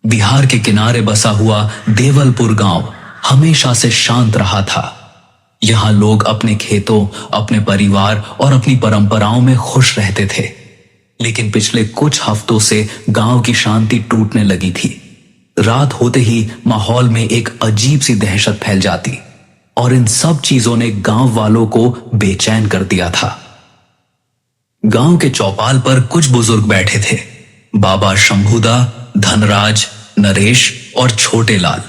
बिहार के किनारे बसा हुआ देवलपुर गांव हमेशा से शांत रहा था। यहां लोग अपने खेतों, अपने परिवार और अपनी परंपराओं में खुश रहते थे। लेकिन पिछले कुछ हफ्तों से गांव की शांति टूटने लगी थी। रात होते ही माहौल में एक अजीब सी दहशत फैल जाती और इन सब चीजों ने गांव वालों को बेचैन कर दिया था। गांव के चौपाल पर कुछ बुजुर्ग बैठे थे, बाबा शंभूदा, धनराज, नरेश और छोटे लाल।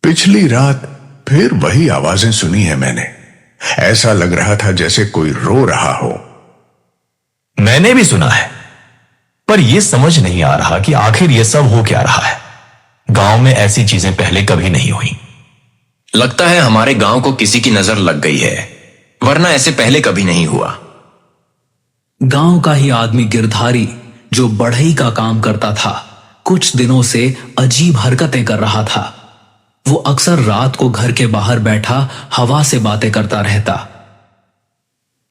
पिछली रात फिर वही आवाजें सुनी है मैंने। ऐसा लग रहा था जैसे कोई रो रहा हो। मैंने भी सुना है, पर यह समझ नहीं आ रहा कि आखिर यह सब हो क्या रहा है। गांव में ऐसी चीजें पहले कभी नहीं हुई। लगता है हमारे गांव को किसी की नजर लग गई है, वरना ऐसे पहले कभी नहीं हुआ। गांव का ही आदमी गिरधारी, जो बढ़ई का काम करता था, कुछ दिनों से अजीब हरकतें कर रहा था। वो अक्सर रात को घर के बाहर बैठा हवा से बातें करता रहता।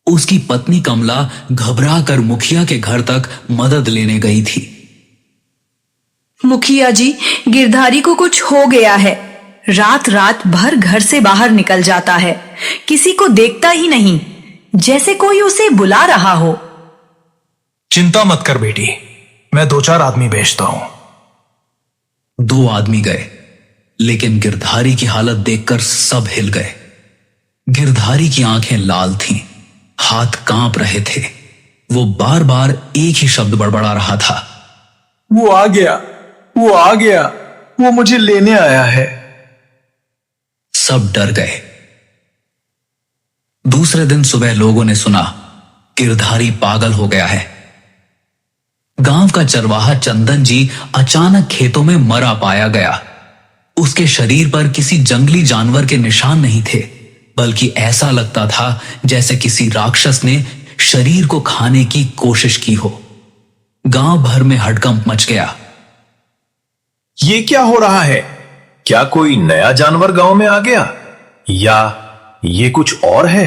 उसकी पत्नी कमला घबरा कर मुखिया के घर तक मदद लेने गई थी। मुखिया जी, गिरधारी को कुछ हो गया है। रात रात भर घर से बाहर निकल जाता है, किसी को देखता ही नहीं, जैसे कोई उसे बुला रहा हो। चिंता मत कर बेटी, मैं 2-4 आदमी भेजता हूं। 2 आदमी गए, लेकिन गिरधारी की हालत देखकर सब हिल गए। गिरधारी की आंखें लाल थीं, हाथ कांप रहे थे। वो बार बार एक ही शब्द बड़बड़ा रहा था, वो आ गया, वो आ गया, वो मुझे लेने आया है। सब डर गए। दूसरे दिन सुबह लोगों ने सुना गिरधारी पागल हो गया है। गांव का चरवाहा चंदन जी अचानक खेतों में मरा पाया गया। उसके शरीर पर किसी जंगली जानवर के निशान नहीं थे, बल्कि ऐसा लगता था जैसे किसी राक्षस ने शरीर को खाने की कोशिश की हो। गांव भर में हड़कंप मच गया। ये क्या हो रहा है? क्या कोई नया जानवर गांव में आ गया, या ये कुछ और है?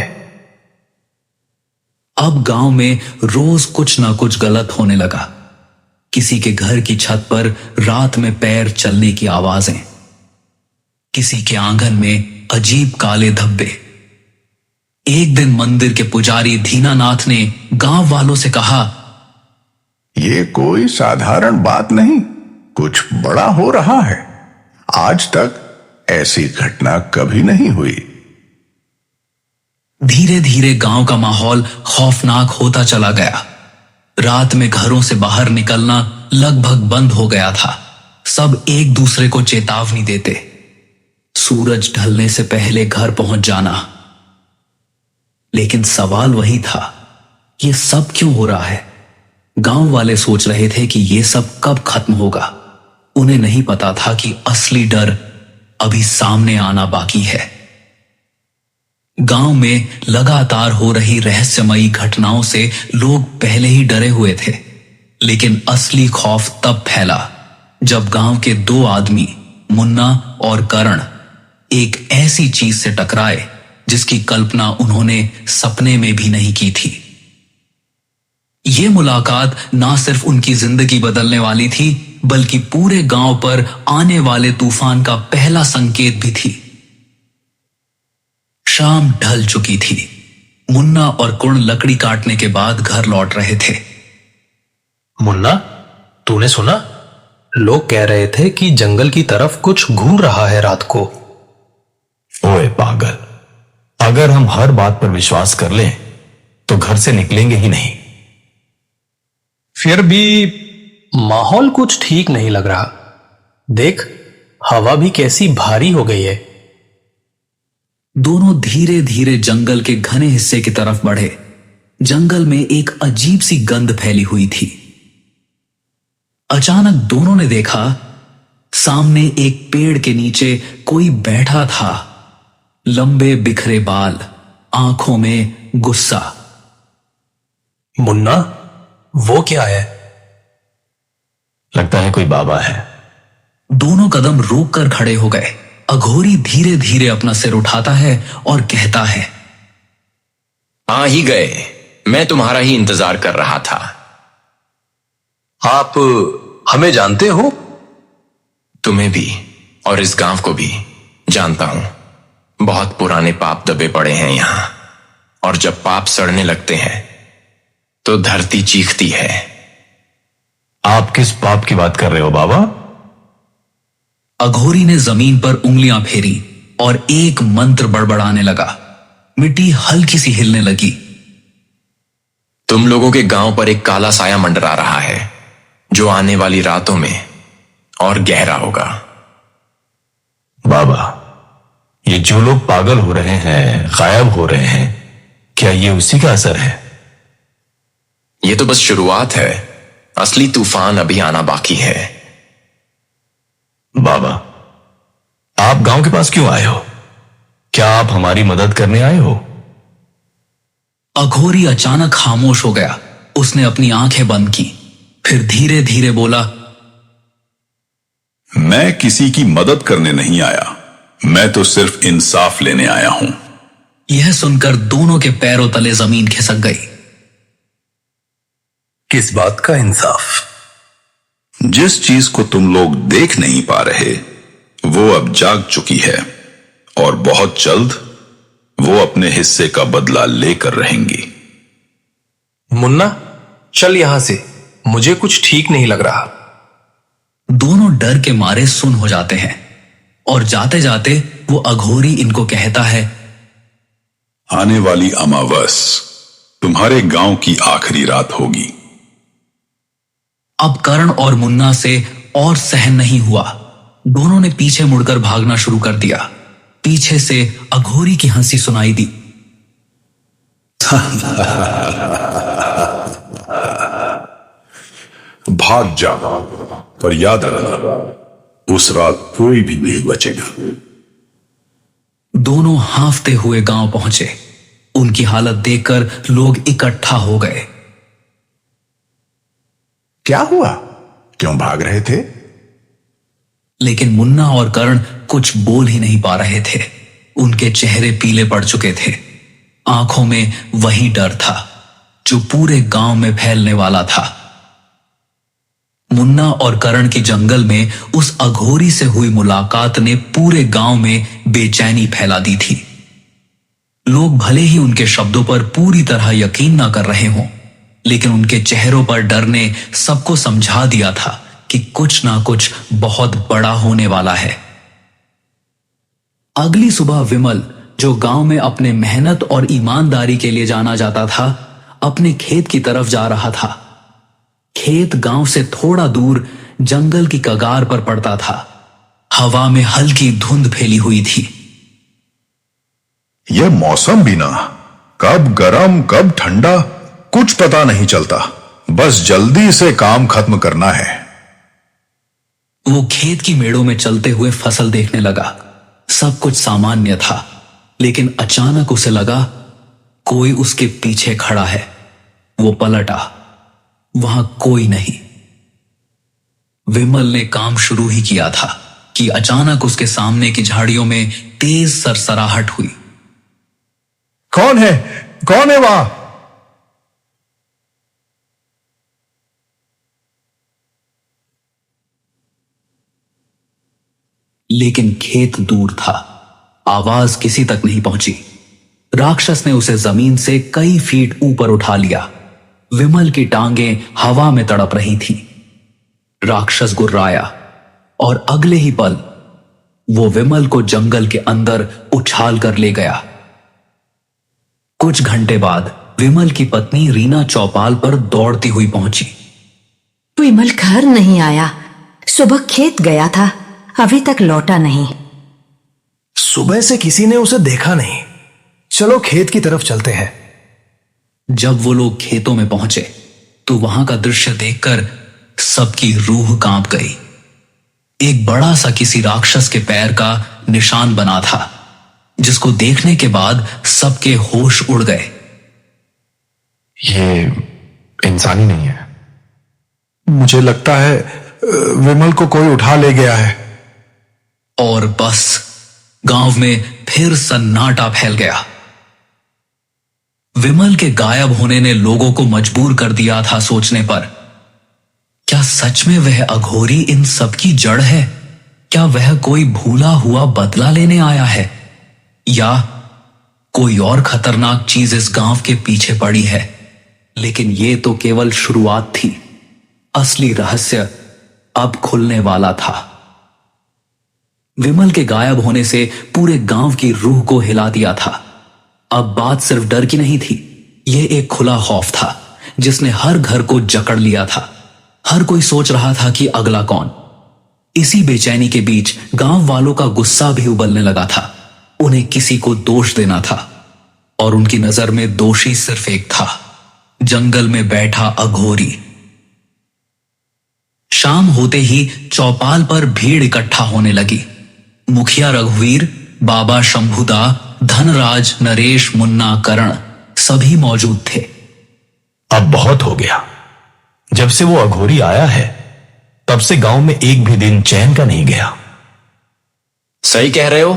अब गांव में रोज कुछ ना कुछ गलत होने लगा। किसी के घर की छत पर रात में पैर चलने की आवाजें, किसी के आंगन में अजीब काले धब्बे। एक दिन मंदिर के पुजारी दीनानाथ ने गांव वालों से कहा, ये कोई साधारण बात नहीं, कुछ बड़ा हो रहा है। आज तक ऐसी घटना कभी नहीं हुई। धीरे धीरे गांव का माहौल खौफनाक होता चला गया। रात में घरों से बाहर निकलना लगभग बंद हो गया था। सब एक दूसरे को चेतावनी देते, सूरज ढलने से पहले घर पहुंच जाना। लेकिन सवाल वही था, ये सब क्यों हो रहा है? गांव वाले सोच रहे थे कि ये सब कब खत्म होगा। उन्हें नहीं पता था कि असली डर अभी सामने आना बाकी है। गांव में लगातार हो रही रहस्यमयी घटनाओं से लोग पहले ही डरे हुए थे, लेकिन असली खौफ तब फैला जब गांव के 2 आदमी, मुन्ना और करण, एक ऐसी चीज से टकराए जिसकी कल्पना उन्होंने सपने में भी नहीं की थी। यह मुलाकात ना सिर्फ उनकी जिंदगी बदलने वाली थी, बल्कि पूरे गांव पर आने वाले तूफान का पहला संकेत भी थी। शाम ढल चुकी थी। मुन्ना और कुण लकड़ी काटने के बाद घर लौट रहे थे। मुन्ना, तूने सुना? लोग कह रहे थे कि जंगल की तरफ कुछ घूर रहा है रात को। ओए पागल, अगर हम हर बात पर विश्वास कर लें तो घर से निकलेंगे ही नहीं। फिर भी माहौल कुछ ठीक नहीं लग रहा। देख, हवा भी कैसी भारी हो गई है। दोनों धीरे धीरे जंगल के घने हिस्से की तरफ बढ़े। जंगल में एक अजीब सी गंध फैली हुई थी। अचानक दोनों ने देखा, सामने एक पेड़ के नीचे कोई बैठा था। लंबे बिखरे बाल, आंखों में गुस्सा। मुन्ना, वो क्या है? लगता है कोई बाबा है। दोनों कदम रोक कर खड़े हो गए। अघोरी धीरे धीरे अपना सिर उठाता है और कहता है, आ ही गए, मैं तुम्हारा ही इंतजार कर रहा था। हमें जानते हो? तुम्हें भी और इस गांव को भी जानता हूं। बहुत पुराने पाप दबे पड़े हैं यहां, और जब पाप सड़ने लगते हैं तो धरती चीखती है। आप किस पाप की बात कर रहे हो बाबा? अघोरी ने जमीन पर उंगलियां फेरी और एक मंत्र बड़बड़ाने लगा। मिट्टी हल्की सी हिलने लगी। तुम लोगों के गांव पर एक काला साया मंडरा रहा है, जो आने वाली रातों में और गहरा होगा। बाबा, ये जो लोग पागल हो रहे हैं, गायब हो रहे हैं, क्या ये उसी का असर है? ये तो बस शुरुआत है, असली तूफान अभी आना बाकी है। बाबा, आप गांव के पास क्यों आए हो? क्या आप हमारी मदद करने आए हो? अघोरी अचानक खामोश हो गया। उसने अपनी आंखें बंद की, फिर धीरे धीरे बोला, मैं किसी की मदद करने नहीं आया, मैं तो सिर्फ इंसाफ लेने आया हूं। यह सुनकर दोनों के पैरों तले जमीन खिसक गई। किस बात का इंसाफ? जिस चीज को तुम लोग देख नहीं पा रहे, वो अब जाग चुकी है, और बहुत जल्द वो अपने हिस्से का बदला लेकर रहेंगी। मुन्ना, चल यहां से, मुझे कुछ ठीक नहीं लग रहा। दोनों डर के मारे सुन हो जाते हैं, और जाते जाते वो अघोरी इनको कहता है, आने वाली अमावस तुम्हारे गांव की आखिरी रात होगी। अब करण और मुन्ना से और सहन नहीं हुआ। दोनों ने पीछे मुड़कर भागना शुरू कर दिया। पीछे से अघोरी की हंसी सुनाई दी। भाग जा, पर याद रखना, उस रात कोई भी नहीं बचेगा। दोनों हांफते हुए गांव पहुंचे। उनकी हालत देखकर लोग इकट्ठा हो गए। क्या हुआ? क्यों भाग रहे थे? लेकिन मुन्ना और करण कुछ बोल ही नहीं पा रहे थे। उनके चेहरे पीले पड़ चुके थे। आंखों में वही डर था जो पूरे गांव में फैलने वाला था। मुन्ना और करण की जंगल में उस अघोरी से हुई मुलाकात ने पूरे गांव में बेचैनी फैला दी थी। लोग भले ही उनके शब्दों पर पूरी तरह यकीन ना कर रहे हों, लेकिन उनके चेहरों पर डर ने सबको समझा दिया था कि कुछ ना कुछ बहुत बड़ा होने वाला है। अगली सुबह विमल, जो गांव में अपने मेहनत और ईमानदारी के लिए जाना जाता था, अपने खेत की तरफ जा रहा था। खेत गांव से थोड़ा दूर जंगल की कगार पर पड़ता था। हवा में हल्की धुंध फैली हुई थी। यह मौसम भी ना, कब गरम कब ठंडा, कुछ पता नहीं चलता। बस जल्दी से काम खत्म करना है। वो खेत की मेड़ों में चलते हुए फसल देखने लगा। सब कुछ सामान्य था, लेकिन अचानक उसे लगा कोई उसके पीछे खड़ा है। वो पलटा, वहां कोई नहीं। विमल ने काम शुरू ही किया था कि अचानक उसके सामने की झाड़ियों में तेज सरसराहट हुई। कौन है? कौन है वहां? लेकिन खेत दूर था। आवाज किसी तक नहीं पहुंची। राक्षस ने उसे जमीन से कई फीट ऊपर उठा लिया। विमल की टांगें हवा में तड़प रही थी। राक्षस गुर्राया और अगले ही पल वो विमल को जंगल के अंदर उछाल कर ले गया। कुछ घंटे बाद विमल की पत्नी रीना चौपाल पर दौड़ती हुई पहुंची। विमल घर नहीं आया। सुबह खेत गया था, अभी तक लौटा नहीं। सुबह से किसी ने उसे देखा नहीं। चलो खेत की तरफ चलते हैं। जब वो लोग खेतों में पहुंचे तो वहां का दृश्य देखकर सबकी रूह कांप गई। एक बड़ा सा किसी राक्षस के पैर का निशान बना था, जिसको देखने के बाद सबके होश उड़ गए। ये इंसानी नहीं है। मुझे लगता है विमल को कोई उठा ले गया है। और बस गांव में फिर सन्नाटा फैल गया। विमल के गायब होने ने लोगों को मजबूर कर दिया था सोचने पर, क्या सच में वह अघोरी इन सब की जड़ है? क्या वह कोई भूला हुआ बदला लेने आया है, या कोई और खतरनाक चीज इस गांव के पीछे पड़ी है? लेकिन यह तो केवल शुरुआत थी। असली रहस्य अब खुलने वाला था। विमल के गायब होने से पूरे गांव की रूह को हिला दिया था। अब बात सिर्फ डर की नहीं थी, यह एक खुला खौफ था जिसने हर घर को जकड़ लिया था। हर कोई सोच रहा था कि अगला कौन। इसी बेचैनी के बीच गांव वालों का गुस्सा भी उबलने लगा था। उन्हें किसी को दोष देना था और उनकी नजर में दोषी सिर्फ एक था, जंगल में बैठा अघोरी। शाम होते ही चौपाल पर भीड़ इकट्ठा होने लगी। मुखिया रघुवीर, बाबा शंभुदा, धनराज, नरेश, मुन्ना, करण सभी मौजूद थे। अब बहुत हो गया। जब से वो अघोरी आया है तब से गांव में एक भी दिन चैन का नहीं गया। सही कह रहे हो।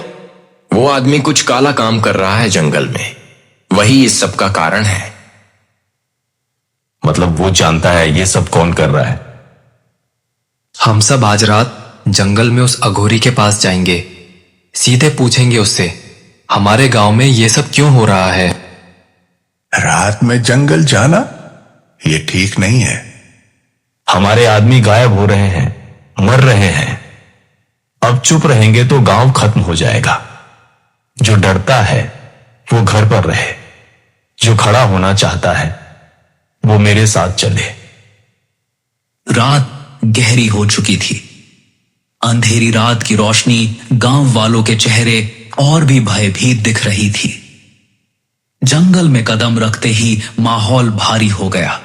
वो आदमी कुछ काला काम कर रहा है जंगल में, वही इस सब का कारण है। मतलब वो जानता है ये सब कौन कर रहा है? हम सब आज रात जंगल में उस अघोरी के पास जाएंगे। सीधे पूछेंगे उससे, हमारे गांव में ये सब क्यों हो रहा है। रात में जंगल जाना ये ठीक नहीं है। हमारे आदमी गायब हो रहे हैं, मर रहे हैं। अब चुप रहेंगे तो गांव खत्म हो जाएगा। जो डरता है वो घर पर रहे, जो खड़ा होना चाहता है वो मेरे साथ चले। रात गहरी हो चुकी थी। अंधेरी रात की रोशनी गांव वालों के चेहरे और भी भयभीत दिख रही थी। जंगल में कदम रखते ही माहौल भारी हो गया,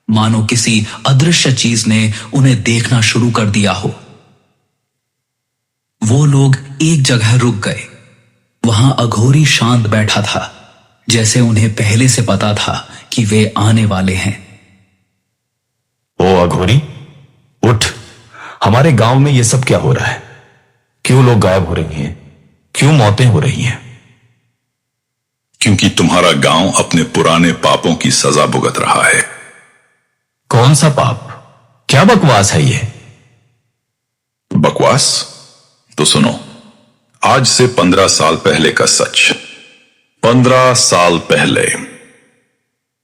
मानो किसी अदृश्य चीज ने उन्हें देखना शुरू कर दिया हो। वो लोग एक जगह रुक गए। वहां अघोरी शांत बैठा था, जैसे उन्हें पहले से पता था कि वे आने वाले हैं। ओ अघोरी, उठ। हमारे गांव में ये सब क्या हो रहा है? क्यों लोग गायब हो रही हैं? क्यों मौतें हो रही हैं? क्योंकि तुम्हारा गांव अपने पुराने पापों की सजा भुगत रहा है। कौन सा पाप? क्या बकवास है ये? बकवास? तो सुनो, आज से 15 साल पहले का सच। 15 साल पहले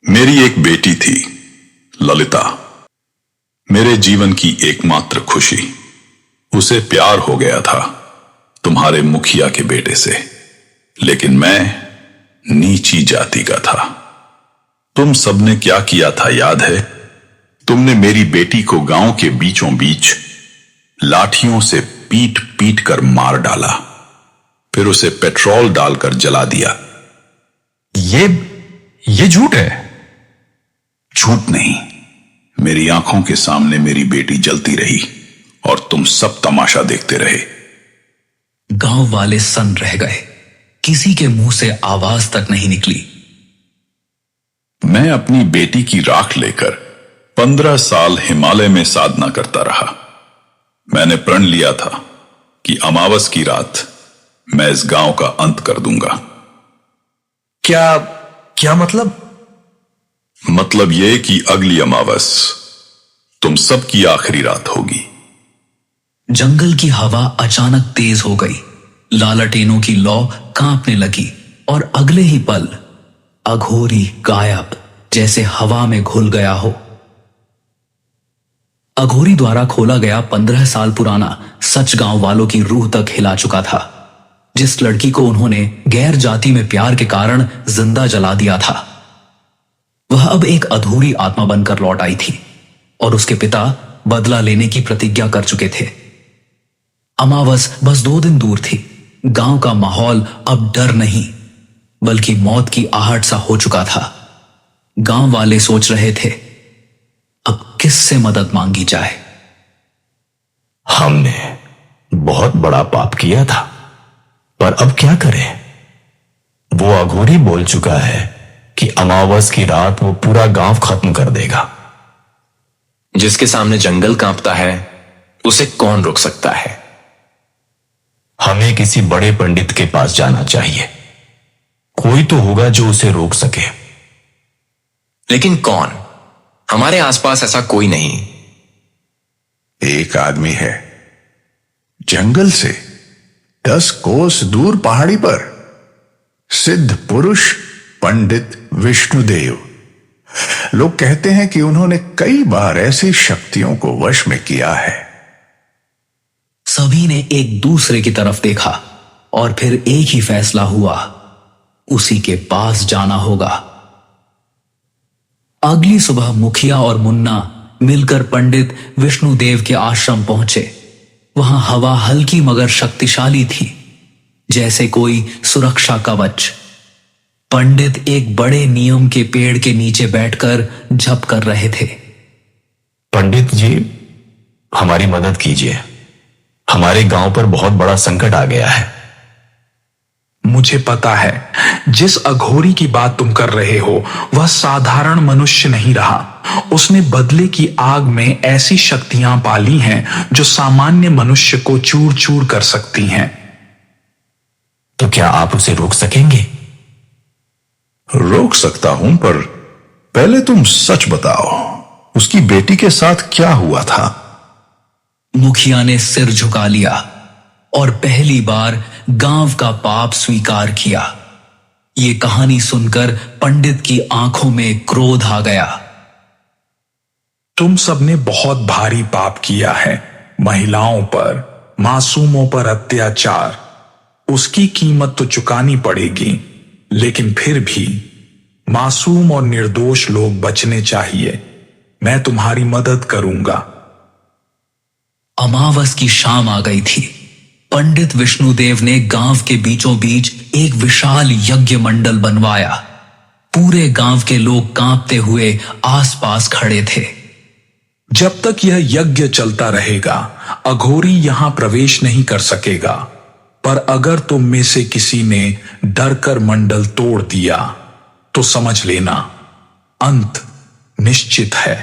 मेरी एक बेटी थी, ललिता। मेरे जीवन की एकमात्र खुशी। उसे प्यार हो गया था तुम्हारे मुखिया के बेटे से, लेकिन मैं नीची जाति का था। तुम सबने क्या किया था याद है? तुमने मेरी बेटी को गांव के बीचों बीच लाठियों से पीट पीट कर मार डाला, फिर उसे पेट्रोल डालकर जला दिया। ये झूठ है। झूठ नहीं, मेरी आंखों के सामने मेरी बेटी जलती रही और तुम सब तमाशा देखते रहे। गांव वाले सन्न रह गए। किसी के मुंह से आवाज तक नहीं निकली। मैं अपनी बेटी की राख लेकर 15 साल हिमालय में साधना करता रहा। मैंने प्रण लिया था कि अमावस की रात मैं इस गांव का अंत कर दूंगा। क्या मतलब? मतलब यह कि अगली अमावस तुम सबकी आखिरी रात होगी। जंगल की हवा अचानक तेज हो गई। लालटेनों की लौ कांपने लगी और अगले ही पल अघोरी गायब, जैसे हवा में घुल गया हो। अघोरी द्वारा खोला गया 15 साल पुराना सच गांव वालों की रूह तक हिला चुका था। जिस लड़की को उन्होंने गैर जाति में प्यार के कारण जिंदा जला दिया था, वह अब एक अधूरी आत्मा बनकर लौट आई थी और उसके पिता बदला लेने की प्रतिज्ञा कर चुके थे। अमावस बस 2 दिन दूर थी। गांव का माहौल अब डर नहीं बल्कि मौत की आहट सा हो चुका था। गांव वाले सोच रहे थे अब किससे मदद मांगी जाए। हमने बहुत बड़ा पाप किया था, पर अब क्या करें? वो अघोरी बोल चुका है कि अमावस की रात वो पूरा गांव खत्म कर देगा। जिसके सामने जंगल कांपता है उसे कौन रोक सकता है? हमें किसी बड़े पंडित के पास जाना चाहिए। कोई तो होगा जो उसे रोक सके। लेकिन कौन? हमारे आसपास ऐसा कोई नहीं। एक आदमी है जंगल से 10 कोस दूर पहाड़ी पर, सिद्ध पुरुष पंडित विष्णुदेव। लोग कहते हैं कि उन्होंने कई बार ऐसी शक्तियों को वश में किया है। सभी ने एक दूसरे की तरफ देखा और फिर एक ही फैसला हुआ, उसी के पास जाना होगा। अगली सुबह मुखिया और मुन्ना मिलकर पंडित विष्णुदेव के आश्रम पहुंचे। वहां हवा हल्की मगर शक्तिशाली थी, जैसे कोई सुरक्षा कवच। पंडित एक बड़े नीम के पेड़ के नीचे बैठकर जप कर रहे थे। पंडित जी, हमारी मदद कीजिए, हमारे गांव पर बहुत बड़ा संकट आ गया है। मुझे पता है, जिस अघोरी की बात तुम कर रहे हो वह साधारण मनुष्य नहीं रहा। उसने बदले की आग में ऐसी शक्तियां पाली हैं जो सामान्य मनुष्य को चूर चूर कर सकती हैं। तो क्या आप उसे रोक सकेंगे? रोक सकता हूं, पर पहले तुम सच बताओ, उसकी बेटी के साथ क्या हुआ था? मुखिया ने सिर झुका लिया और पहली बार गांव का पाप स्वीकार किया। ये कहानी सुनकर पंडित की आंखों में क्रोध आ गया। तुम सबने बहुत भारी पाप किया है, महिलाओं पर, मासूमों पर अत्याचार। उसकी कीमत तो चुकानी पड़ेगी, लेकिन फिर भी मासूम और निर्दोष लोग बचने चाहिए। मैं तुम्हारी मदद करूंगा। अमावस की शाम आ गई थी। पंडित विष्णुदेव ने गांव के बीचों बीच एक विशाल यज्ञ मंडल बनवाया। पूरे गांव के लोग कांपते हुए आसपास खड़े थे। जब तक यह यज्ञ चलता रहेगा, अघोरी यहां प्रवेश नहीं कर सकेगा। पर अगर तुम में से किसी ने डरकर मंडल तोड़ दिया, तो समझ लेना अंत निश्चित है।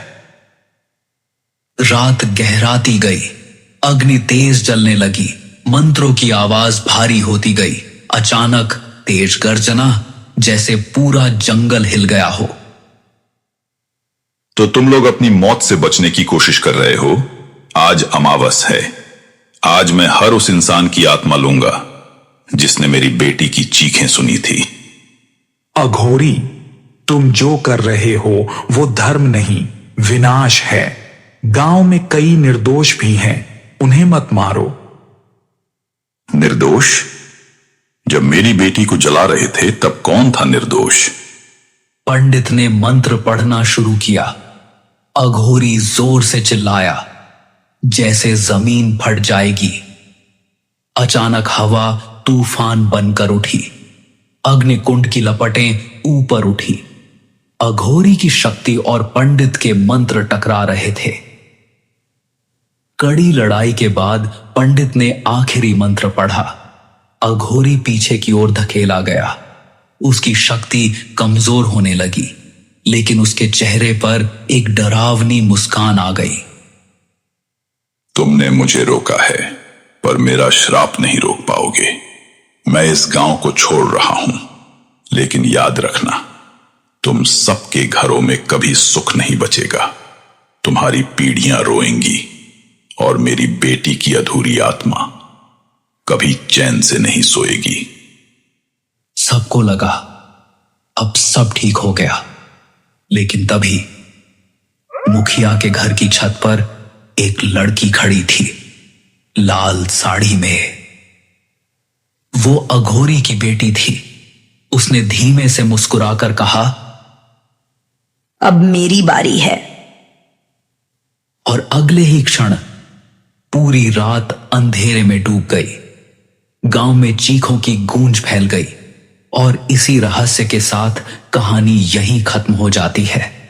रात गहराती गई, अग्नि तेज जलने लगी, मंत्रों की आवाज भारी होती गई। अचानक तेज गर्जना, जैसे पूरा जंगल हिल गया हो। तो तुम लोग अपनी मौत से बचने की कोशिश कर रहे हो। आज अमावस है। आज मैं हर उस इंसान की आत्मा लूंगा जिसने मेरी बेटी की चीखें सुनी थी। अघोरी, तुम जो कर रहे हो वो धर्म नहीं, विनाश है। गांव में कई निर्दोष भी हैं, उन्हें मत मारो। निर्दोष? जब मेरी बेटी को जला रहे थे तब कौन था निर्दोष? पंडित ने मंत्र पढ़ना शुरू किया। अघोरी जोर से चिल्लाया, जैसे जमीन फट जाएगी। अचानक हवा तूफान बनकर उठी। अग्निकुंड की लपटें ऊपर उठी। अघोरी की शक्ति और पंडित के मंत्र टकरा रहे थे। कड़ी लड़ाई के बाद पंडित ने आखिरी मंत्र पढ़ा। अघोरी पीछे की ओर धकेला गया। उसकी शक्ति कमजोर होने लगी, लेकिन उसके चेहरे पर एक डरावनी मुस्कान आ गई। तुमने मुझे रोका है, पर मेरा श्राप नहीं रोक पाओगे। मैं इस गांव को छोड़ रहा हूं, लेकिन याद रखना, तुम सबके घरों में कभी सुख नहीं बचेगा। तुम्हारी पीढ़ियां रोएंगी और मेरी बेटी की अधूरी आत्मा कभी चैन से नहीं सोएगी। सबको लगा अब सब ठीक हो गया, लेकिन तभी मुखिया के घर की छत पर एक लड़की खड़ी थी, लाल साड़ी में। वो अघोरी की बेटी थी। उसने धीमे से मुस्कुराकर कहा, अब मेरी बारी है। और अगले ही क्षण पूरी रात अंधेरे में डूब गई। गांव में चीखों की गूंज फैल गई और इसी रहस्य के साथ कहानी यहीं खत्म हो जाती है।